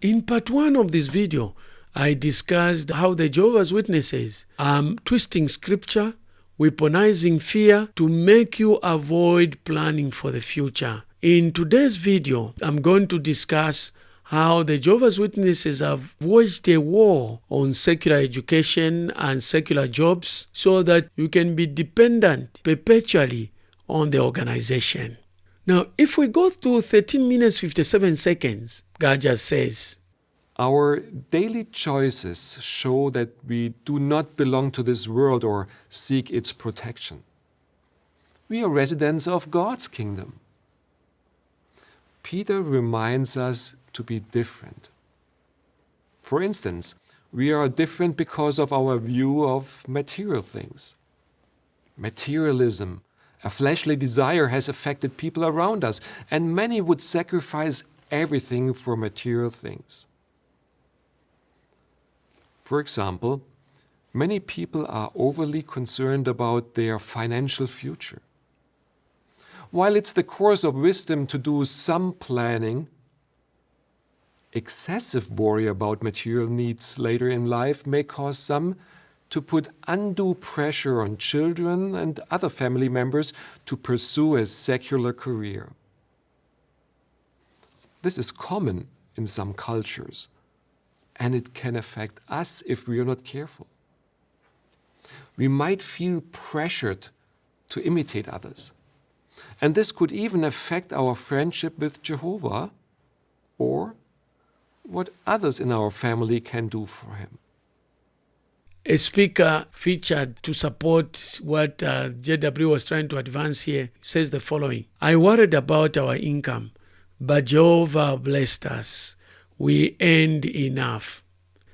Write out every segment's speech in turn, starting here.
In part 1 of this video, I discussed how the Jehovah's Witnesses are twisting scripture, weaponizing fear to make you avoid planning for the future. In today's video, I'm going to discuss how the Jehovah's Witnesses have waged a war on secular education and secular jobs so that you can be dependent perpetually on the organization. Now, if we go through 13 minutes 57 seconds, God just says, our daily choices show that we do not belong to this world or seek its protection. We are residents of God's kingdom. Peter reminds us to be different. For instance, we are different because of our view of material things. Materialism, a fleshly desire, has affected people around us, and many would sacrifice everything for material things. For example, many people are overly concerned about their financial future. While it's the course of wisdom to do some planning, excessive worry about material needs later in life may cause some to put undue pressure on children and other family members to pursue a secular career. This is common in some cultures, and it can affect us if we are not careful. We might feel pressured to imitate others, and this could even affect our friendship with Jehovah or what others in our family can do for him. A speaker featured to support what JW was trying to advance here says the following: I worried about our income, but Jehovah blessed us. We earned enough.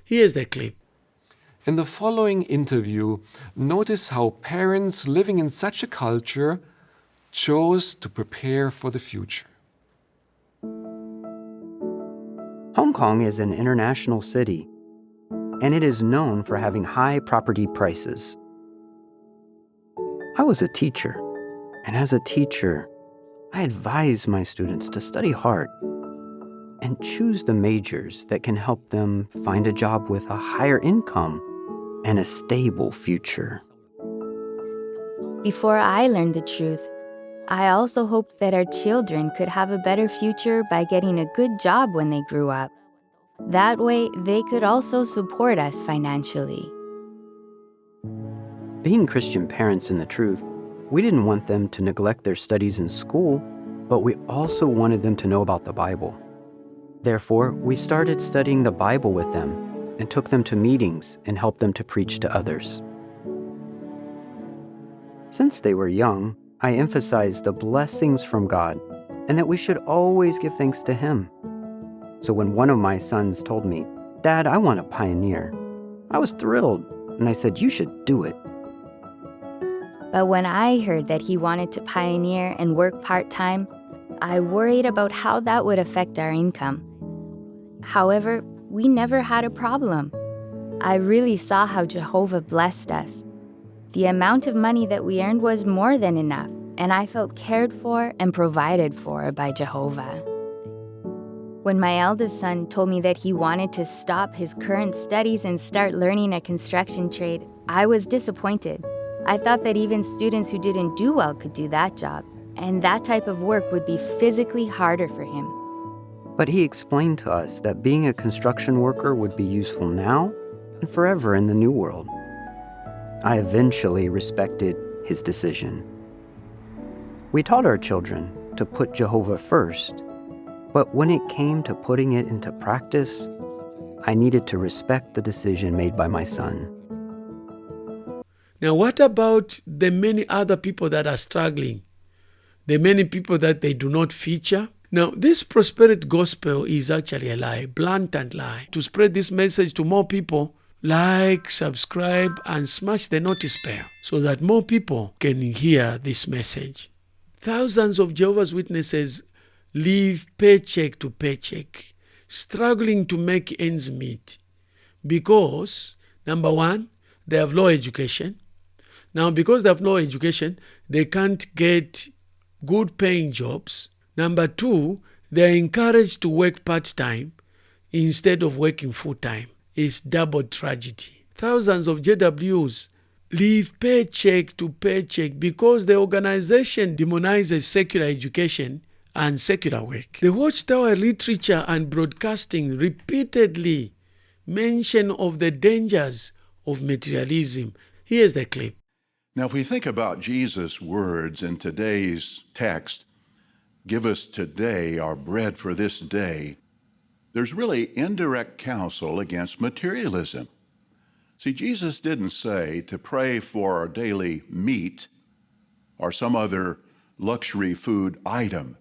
Here's the clip. In the following interview, notice how parents living in such a culture chose to prepare for the future. Hong Kong is an international city, and it is known for having high property prices. I was a teacher, and as a teacher, I advise my students to study hard and choose the majors that can help them find a job with a higher income and a stable future. Before I learned the truth, I also hoped that our children could have a better future by getting a good job when they grew up. That way, they could also support us financially. Being Christian parents in the truth, we didn't want them to neglect their studies in school, but we also wanted them to know about the Bible. Therefore, we started studying the Bible with them and took them to meetings and helped them to preach to others. Since they were young, I emphasized the blessings from God and that we should always give thanks to Him. So when one of my sons told me, "Dad, I want to pioneer," I was thrilled, and I said, "You should do it." But when I heard that he wanted to pioneer and work part-time, I worried about how that would affect our income. However, we never had a problem. I really saw how Jehovah blessed us. The amount of money that we earned was more than enough, and I felt cared for and provided for by Jehovah. When my eldest son told me that he wanted to stop his current studies and start learning a construction trade, I was disappointed. I thought that even students who didn't do well could do that job, and that type of work would be physically harder for him. But he explained to us that being a construction worker would be useful now and forever in the new world. I eventually respected his decision. We taught our children to put Jehovah first, but when it came to putting it into practice, I needed to respect the decision made by my son. Now, what about the many other people that are struggling? The many people that they do not feature? Now, this prosperity gospel is actually a lie, blatant lie. To spread this message to more people, like, subscribe, and smash the notice bell so that more people can hear this message. Thousands of Jehovah's Witnesses live paycheck to paycheck, struggling to make ends meet because, number one, they have low education. Now, because they have low education, they can't get good paying jobs. Number two, they are encouraged to work part-time instead of working full-time. It's double tragedy. Thousands of JWs live paycheck to paycheck because the organization demonizes secular education and secular work. The Watchtower literature and broadcasting repeatedly mention of the dangers of materialism. Here's the clip. Now, if we think about Jesus' words in today's text, give us today our bread for this day, there's really indirect counsel against materialism. See, Jesus didn't say to pray for our daily meat or some other luxury food item.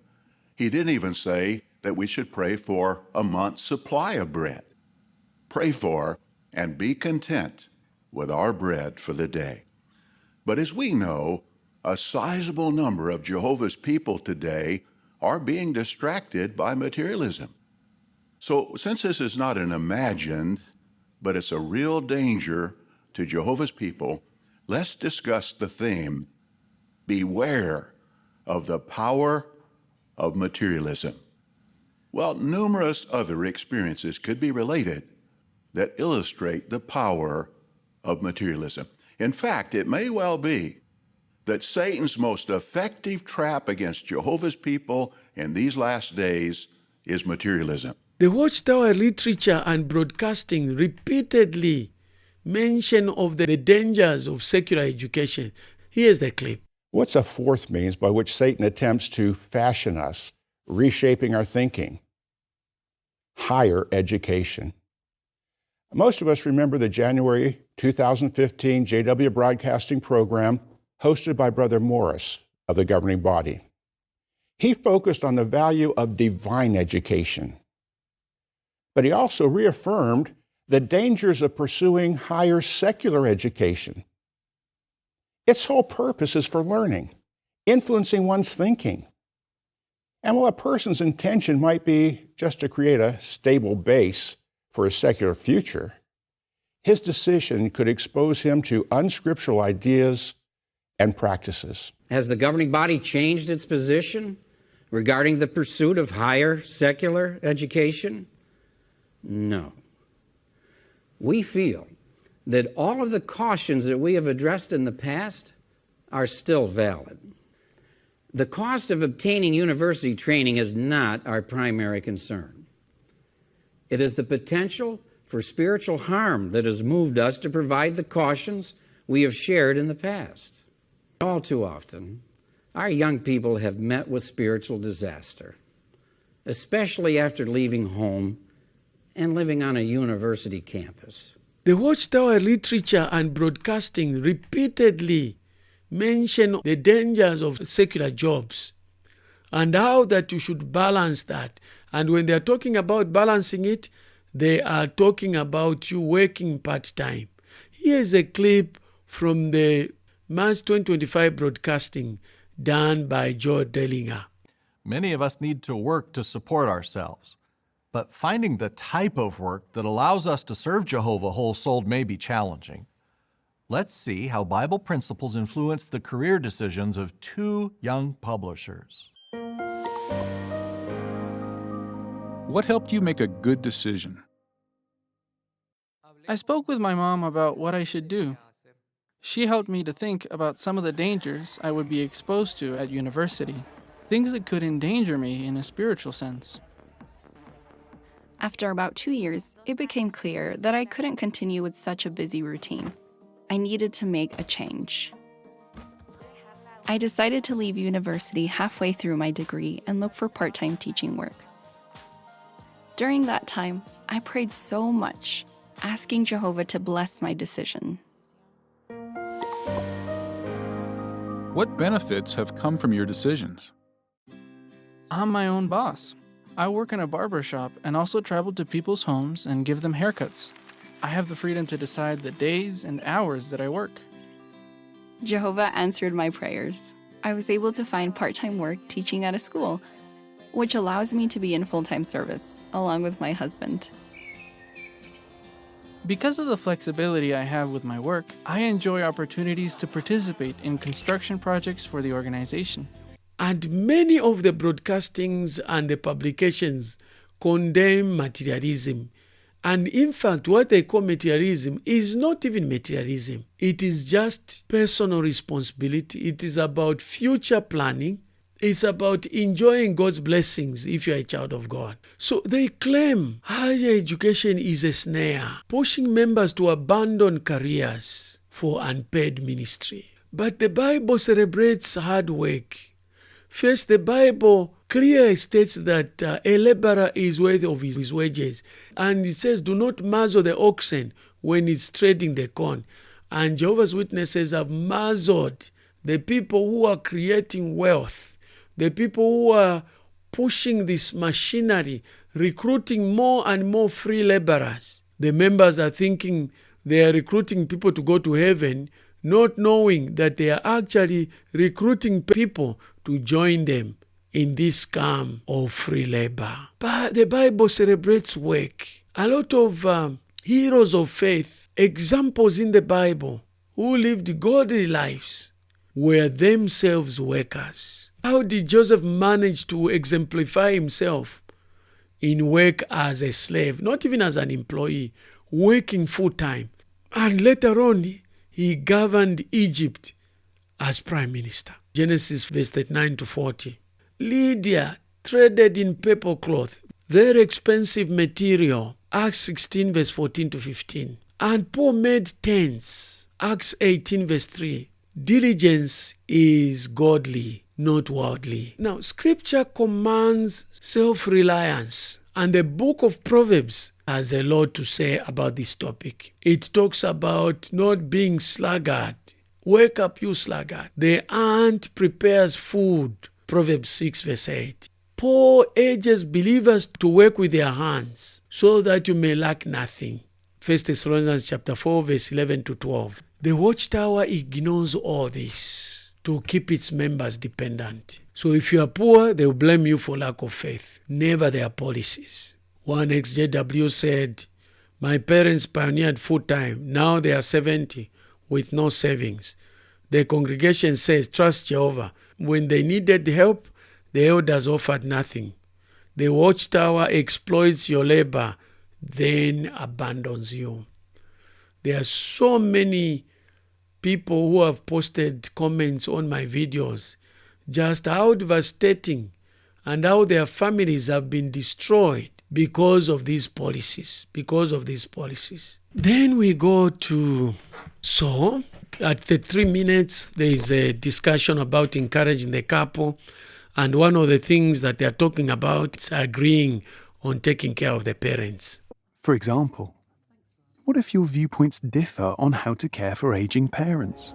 He didn't even say that we should pray for a month's supply of bread. Pray for and be content with our bread for the day. But as we know, a sizable number of Jehovah's people today are being distracted by materialism. So since this is not an imagined, but it's a real danger to Jehovah's people, let's discuss the theme, beware of the power of materialism. Well, numerous other experiences could be related that illustrate the power of materialism. In fact, it may well be that Satan's most effective trap against Jehovah's people in these last days is materialism. The Watchtower literature and broadcasting repeatedly mention of the dangers of secular education. Here's the clip. What's a fourth means by which Satan attempts to fashion us, reshaping our thinking? Higher education. Most of us remember the January 2015 JW Broadcasting program hosted by Brother Morris of the governing body. He focused on the value of divine education, but he also reaffirmed the dangers of pursuing higher secular education. Its whole purpose is for learning, influencing one's thinking. And while a person's intention might be just to create a stable base for a secular future, his decision could expose him to unscriptural ideas and practices. Has the governing body changed its position regarding the pursuit of higher secular education? No. We feel that all of the cautions that we have addressed in the past are still valid. The cost of obtaining university training is not our primary concern. It is the potential for spiritual harm that has moved us to provide the cautions we have shared in the past. All too often, our young people have met with spiritual disaster, especially after leaving home and living on a university campus. The Watchtower literature and broadcasting repeatedly mention the dangers of secular jobs and how that you should balance that. And when they're talking about balancing it, they are talking about you working part-time. Here's a clip from the March 2025 broadcasting done by Joe Dellinger. Many of us need to work to support ourselves, but finding the type of work that allows us to serve Jehovah whole-souled may be challenging. Let's see how Bible principles influence the career decisions of two young publishers. What helped you make a good decision? I spoke with my mom about what I should do. She helped me to think about some of the dangers I would be exposed to at university, things that could endanger me in a spiritual sense. After about 2 years, it became clear that I couldn't continue with such a busy routine. I needed to make a change. I decided to leave university halfway through my degree and look for part-time teaching work. During that time, I prayed so much, asking Jehovah to bless my decision. What benefits have come from your decisions? I'm my own boss. I work in a barber shop and also travel to people's homes and give them haircuts. I have the freedom to decide the days and hours that I work. Jehovah answered my prayers. I was able to find part-time work teaching at a school, which allows me to be in full-time service, along with my husband. Because of the flexibility I have with my work, I enjoy opportunities to participate in construction projects for the organization. And many of the broadcastings and the publications condemn materialism. And in fact, what they call materialism is not even materialism. It is just personal responsibility. It is about future planning. It's about enjoying God's blessings if you're a child of God. So they claim higher education is a snare, pushing members to abandon careers for unpaid ministry. But the Bible celebrates hard work. First, the Bible clearly states that a laborer is worthy of his wages. And it says, do not muzzle the oxen when it's treading the corn. And Jehovah's Witnesses have muzzled the people who are creating wealth, the people who are pushing this machinery, recruiting more and more free laborers. The members are thinking they are recruiting people to go to heaven, not knowing that they are actually recruiting people to join them in this scam of free labor. But the Bible celebrates work. A lot of heroes of faith, examples in the Bible, who lived godly lives, were themselves workers. How did Joseph manage to exemplify himself in work as a slave, not even as an employee, working full-time? And later on, he governed Egypt as prime minister. Genesis verse 39 to 40. Lydia traded in purple cloth, very expensive material. Acts 16 verse 14 to 15. And Paul made tents. Acts 18 verse 3. Diligence is godly, not worldly. Now, scripture commands self-reliance. And the book of Proverbs has a lot to say about this topic. It talks about not being sluggard. Wake up, you sluggard. The ant prepares food. Proverbs 6 verse 8. Paul urges believers to work with their hands so that you may lack nothing. 1 Thessalonians chapter 4 verse 11 to 12. The Watchtower ignores all this to keep its members dependent. So if you are poor, they will blame you for lack of faith, never their policies. One ex-JW said, my parents pioneered full-time. Now they are 70 with no savings. The congregation says, trust Jehovah. When they needed help, the elders offered nothing. The Watchtower exploits your labor, then abandons you. There are so many people who have posted comments on my videos, just how devastating and how their families have been destroyed because of these policies, Then we go to, so at the 3 minutes, there is a discussion about encouraging the couple. And one of the things that they are talking about is agreeing on taking care of the parents. For example, what if your viewpoints differ on how to care for aging parents?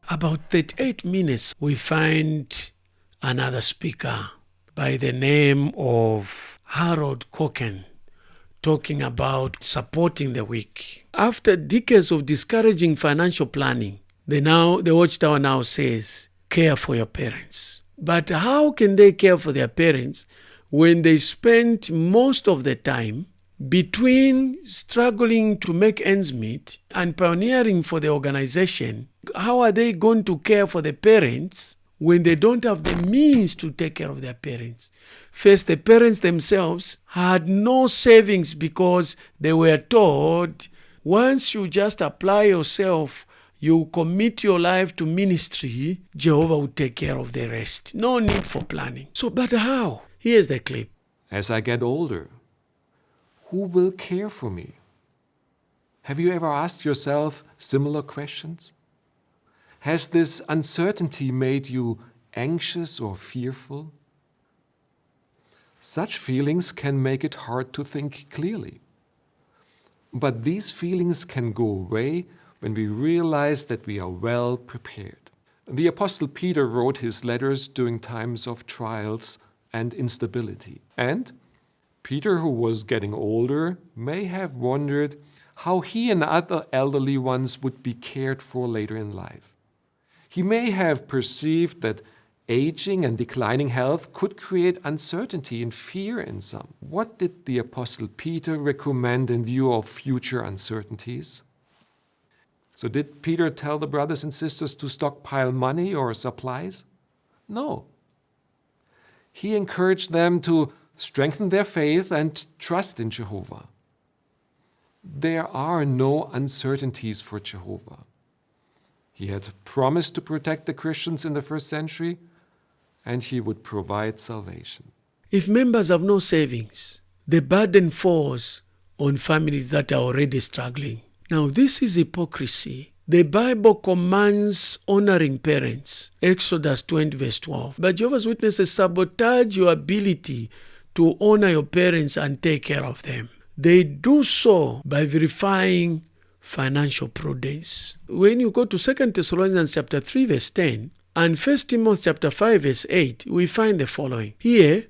About 38 minutes, we find another speaker by the name of Harold Cocken talking about supporting the weak. After decades of discouraging financial planning, the Watchtower now says, care for your parents. But how can they care for their parents when they spend most of the time between struggling to make ends meet and pioneering for the organization? How are they going to care for the parents when they don't have the means to take care of their parents? First, the parents themselves had no savings because they were told, once you just apply yourself, you commit your life to ministry, Jehovah will take care of the rest. No need for planning. So, but how? Here's the clip. As I get older, who will care for me? Have you ever asked yourself similar questions? Has this uncertainty made you anxious or fearful? Such feelings can make it hard to think clearly. But these feelings can go away when we realize that we are well prepared. The Apostle Peter wrote his letters during times of trials and instability. And Peter, who was getting older, may have wondered how he and other elderly ones would be cared for later in life. He may have perceived that aging and declining health could create uncertainty and fear in some. What did the Apostle Peter recommend in view of future uncertainties? So did Peter tell the brothers and sisters to stockpile money or supplies? No. He encouraged them to strengthen their faith and trust in Jehovah. There are no uncertainties for Jehovah. He had promised to protect the Christians in the first century, and he would provide salvation. If members have no savings, the burden falls on families that are already struggling. Now, this is hypocrisy. The Bible commands honoring parents, Exodus 20 verse 12. But Jehovah's Witnesses sabotage your ability to honor your parents and take care of them. They do so by verifying financial prudence. When you go to 2 Thessalonians chapter 3 verse 10 and 1 Timothy chapter 5 verse 8, we find the following. Here,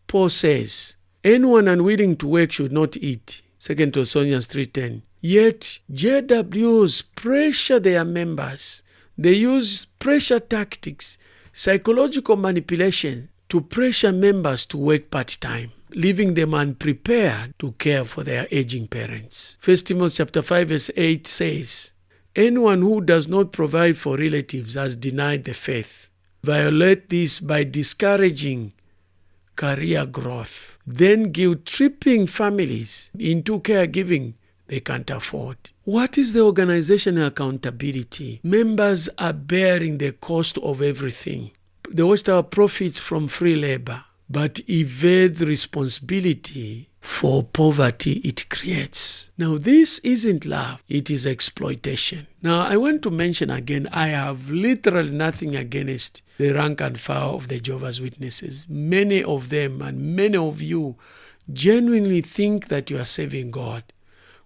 Paul says, anyone unwilling to work should not eat. 2 Thessalonians 3:10. Yet JWs pressure their members. They use pressure tactics, psychological manipulation to pressure members to work part-time, leaving them unprepared to care for their aging parents. 1 Timothy chapter 5 verse 8 says, anyone who does not provide for relatives has denied the faith. Violate this by discouraging career growth, then guilt-tripping families into caregiving they can't afford. What is the organizational accountability? Members are bearing the cost of everything. The Watchtower profits from free labor, but evades responsibility for poverty it creates. Now, this isn't love, it is exploitation. Now, I want to mention again, I have literally nothing against the rank and file of the Jehovah's Witnesses. Many of them and many of you genuinely think that you are serving God,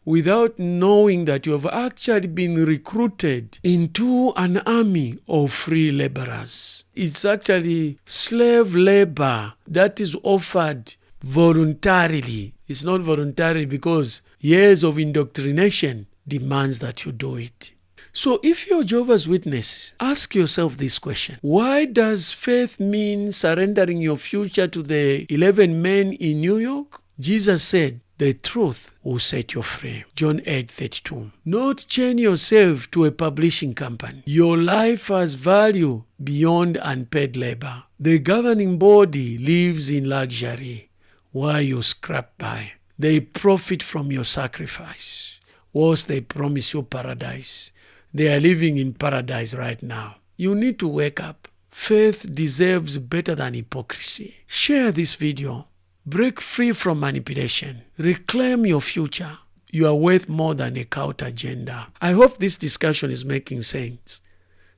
without knowing that you have actually been recruited into an army of free laborers. It's actually slave labor that is offered voluntarily. It's not voluntary because years of indoctrination demands that you do it. So if you're Jehovah's Witness, ask yourself this question. Why does faith mean surrendering your future to the 11 men in New York? Jesus said, the truth will set you free. John 8:32. Not chain yourself to a publishing company. Your life has value beyond unpaid labor. The governing body lives in luxury while you scrap by. They profit from your sacrifice. Whilst they promise you paradise, they are living in paradise right now. You need to wake up. Faith deserves better than hypocrisy. Share this video. Break free from manipulation. Reclaim your future. You are worth more than a cult agenda. I hope this discussion is making sense.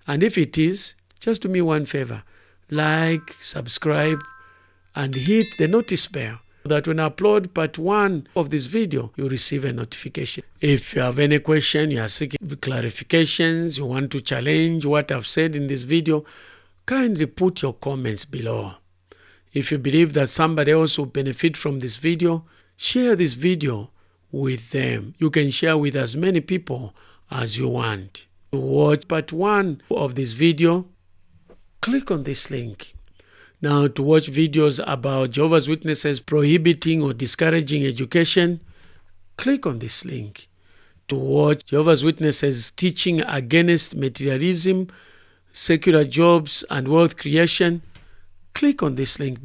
And if it is, just do me one favor. Like, subscribe, and hit the notice bell so that when I upload part 1 of this video, you receive a notification. If you have any question, you are seeking clarifications, you want to challenge what I've said in this video, kindly put your comments below. If you believe that somebody else will benefit from this video, share this video with them. You can share with as many people as you want. To watch part 1 of this video, click on this link. Now, to watch videos about Jehovah's Witnesses prohibiting or discouraging education, click on this link. To watch Jehovah's Witnesses teaching against materialism, secular jobs, and wealth creation, click on this link.